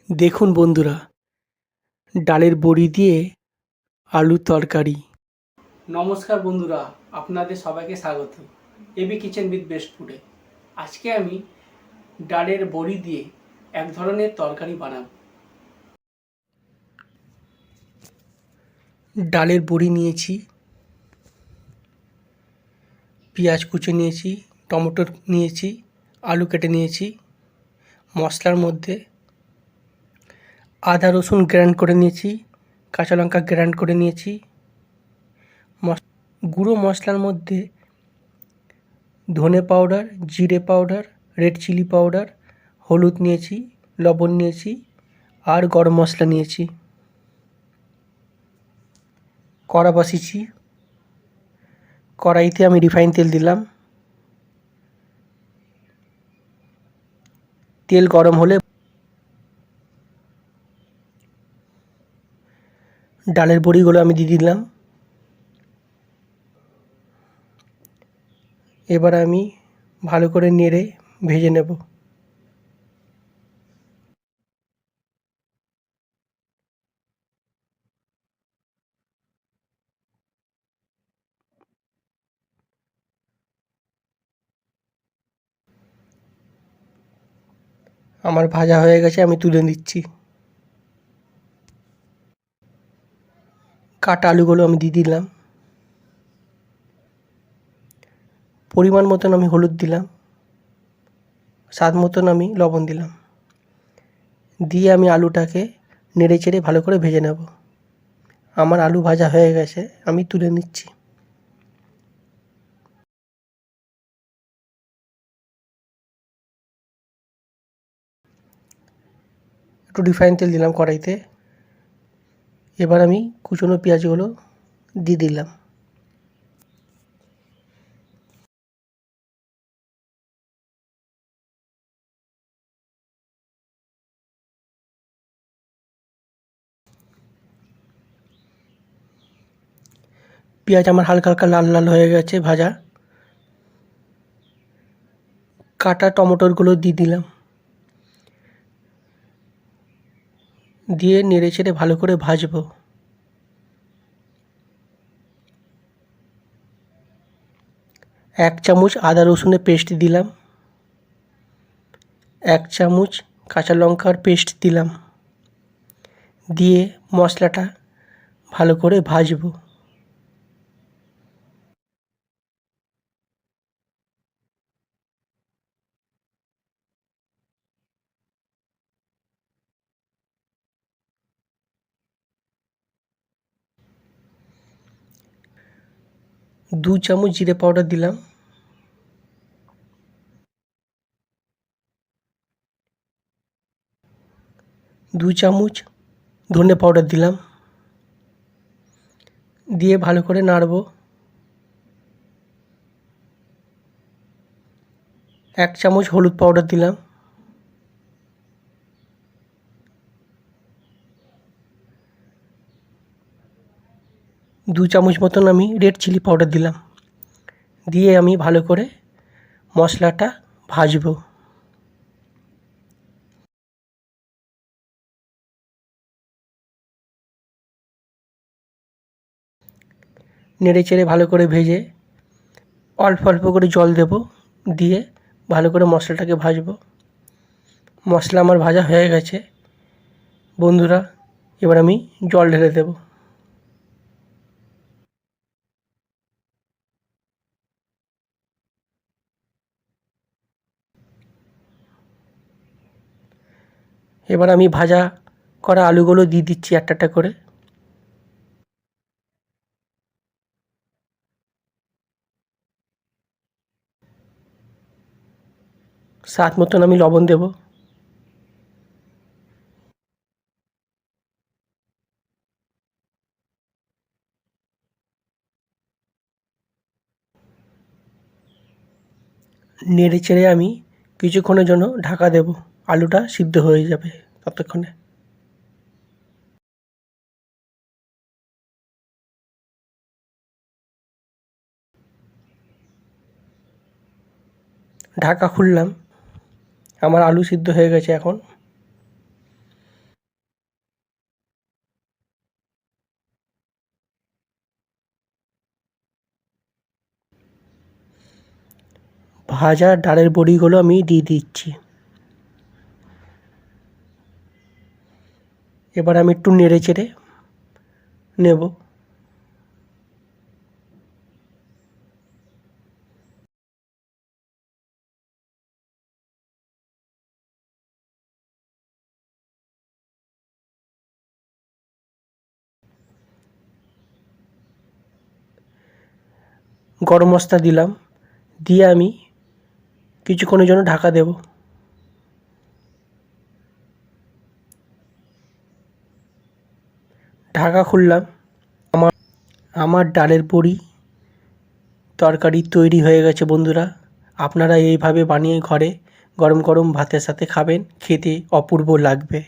দেখুন বন্ধুরা, ডালের বড়ি দিয়ে আলুর তরকারি। নমস্কার বন্ধুরা, আপনাদের সবাইকে স্বাগত এবি কিচেন উইথ বেস্ট ফুডে। আজকে আমি ডালের বড়ি দিয়ে এক ধরনের তরকারি বানাবো। ডালের বড়ি নিয়েছি, পেঁয়াজ কুচি নিয়েছি, টমেটো নিয়েছি, আলু কেটে নিয়েছি। মশলার মধ্যে আদা রসুন গ্রাইন্ড করে নিয়েছি, কাঁচা লঙ্কা গ্রাইন্ড করে নিয়েছি। গুঁড়ো মশলার মধ্যে ধনে পাউডার, জিরে পাউডার, রেড চিলি পাউডার, হলুদ নিয়েছি, লবণ নিয়েছি আর গরম মশলা নিয়েছি। কড়া বসিয়েছি, কড়াইতে আমি রিফাইন তেল দিলাম। তেল গরম হলে ডালের বড়িগুলো আমি দিয়ে দিলাম। এবার আমি ভালো করে নেড়ে ভেজে নেব। আমার ভাজা হয়ে গেছে, আমি তুলে নিচ্ছি। কাটা আলুগুলো আমি দিয়ে দিলাম। পরিমাণ মতন আমি হলুদ দিলাম, স্বাদ মতন আমি লবণ দিলাম। দিয়ে আমি আলুটাকে নেড়ে চেড়ে ভালো করে ভেজে নেব। আমার আলু ভাজা হয়ে গেছে, আমি তুলে নিচ্ছি। একটু রিফাইন তেল দিলাম কড়াইতে। এবার আমি কুচনো পেঁয়াজগুলো দিয়ে দিলাম। পেঁয়াজ আমার হালকা হালকা লাল লাল হয়ে গেছে ভাজা। কাটা টমেটোগুলো দিয়ে দিলাম। দিয়ে নেড়ে চেড়ে ভালো করে ভাজবো। এক চামচ আদা রসুনের পেস্ট দিলাম। এক চামচ কাঁচা লঙ্কার পেস্ট দিলাম। দিয়ে মশলাটা ভালো করে ভাজবো। দু চামচ জিরে পাউডার দিলাম। দু চামচ ধনে পাউডার দিলাম। দিয়ে ভালো করে নাড়বো। এক চামচ হলুদ পাউডার দিলাম। দু চামচ মতন আমি রেড চিলি পাউডার দিলাম। দিয়ে আমি ভালো করে মশলাটা ভাজবো। নেড়ে চেড়ে ভালো করে ভেজে অল্প অল্প করে জল দেব। দিয়ে ভালো করে মশলাটাকে ভাজবো। মশলা আমার ভাজা হয়ে গেছে বন্ধুরা, এবার আমি জল ঢেলে দেব। এবার আমি ভাজা করা আলুগুলো দিয়ে দিচ্ছি একটা একটা করে। স্বাদ মতন আমি লবণ দেব। নেড়ে চেড়ে আমি কিছুক্ষণের জন্য ঢাকা দেব। আলুটা সিদ্ধ হয়ে যাবে ততক্ষণে। ঢাকা খুললাম, আমার আলু সিদ্ধ হয়ে গেছে এখন। ভাজা ডালের বড়িগুলো আমি দিয়ে দিচ্ছি। এবার আমি একটু নেড়ে চেড়ে নেব। গরম মশলা দিলাম, দিয়ে আমি কিছুক্ষণের জন্য ঢাকা দেব। ঢাকা খুললাম। আমার ডালের বড়ি তরকারি তৈরি হয়ে গেছে বন্ধুরা। আপনারা এইভাবে বানিয়ে ঘরে গরম গরম ভাতের সাথে খাবেন, খেতে অপূর্ব লাগবে।